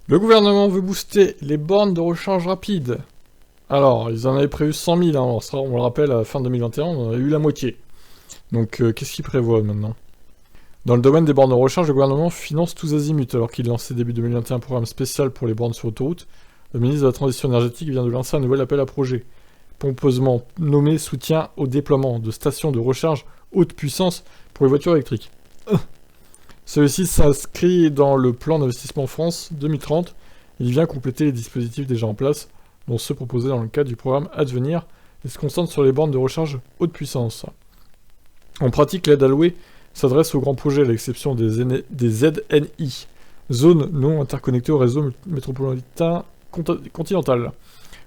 Le gouvernement veut booster les bornes de recharge rapide. Alors, ils en avaient prévu 100 000, hein. On le rappelle, à la fin 2021, on en a eu la moitié. Donc, qu'est-ce qu'ils prévoient maintenant? Dans le domaine des bornes de recharge, le gouvernement finance tous azimuts, alors qu'il lançait début 2021 un programme spécial pour les bornes sur autoroute. Le ministre de la Transition énergétique vient de lancer un nouvel appel à projet, pompeusement nommé soutien au déploiement de stations de recharge haute puissance pour les voitures électriques. Celui-ci s'inscrit dans le plan d'investissement France 2030. Il vient compléter les dispositifs déjà en place, dont ceux proposés dans le cadre du programme Advenir, et se concentre sur les bornes de recharge haute puissance. En pratique, l'aide allouée s'adresse aux grands projets, à l'exception des ZNI, zones non interconnectées au réseau métropolitain continental.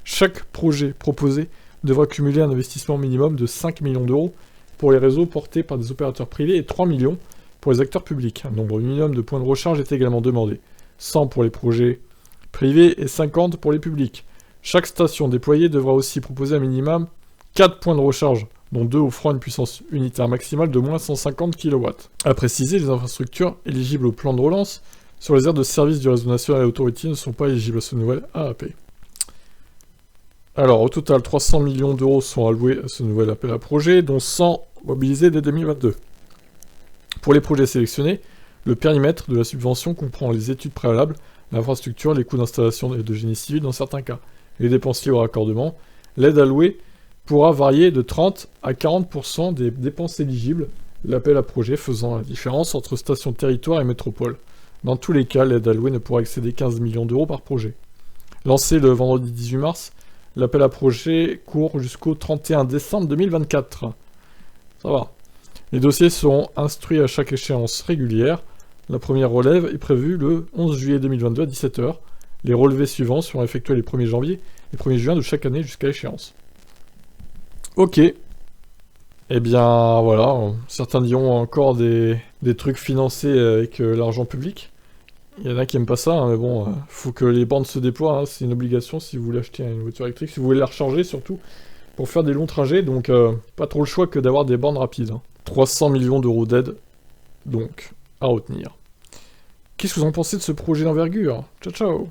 Chaque projet proposé devra cumuler un investissement minimum de 5 millions d'euros pour les réseaux portés par des opérateurs privés et 3 millions pour les acteurs publics. Un nombre minimum de points de recharge est également demandé, 100 pour les projets privés et 50 pour les publics. Chaque station déployée devra aussi proposer un minimum 4 points de recharge, dont 2 offrant une puissance unitaire maximale de moins 150 kW. À préciser, les infrastructures éligibles au plan de relance sur les aires de service du réseau national et autoroutier ne sont pas éligibles à ce nouvel AAP. Alors, au total, 300 millions d'euros sont alloués à ce nouvel appel à projet, dont 100 mobilisés dès 2022. Pour les projets sélectionnés, le périmètre de la subvention comprend les études préalables, l'infrastructure, les coûts d'installation et de génie civil dans certains cas, les dépenses liées au raccordement. L'aide allouée pourra varier de 30 à 40% des dépenses éligibles, l'appel à projet faisant la différence entre station territoire et métropole. Dans tous les cas, l'aide allouée ne pourra excéder 15 millions d'euros par projet. Lancé le vendredi 18 mars, l'appel à projet court jusqu'au 31 décembre 2024. Ça va. Les dossiers seront instruits à chaque échéance régulière. La première relève est prévue le 11 juillet 2022 à 17h. Les relevés suivants seront effectués les 1er janvier et 1er juin de chaque année jusqu'à l'échéance. Ok. Eh bien, voilà. Certains diront encore des trucs financés avec l'argent public. Il y en a qui aiment pas ça, hein, mais bon, faut que les bornes se déploient, hein, c'est une obligation si vous voulez acheter une voiture électrique, si vous voulez la recharger surtout, pour faire des longs trajets, donc pas trop le choix que d'avoir des bornes rapides. 300 millions d'euros d'aide, donc, à retenir. Qu'est-ce que vous en pensez de ce projet d'envergure? Ciao ciao!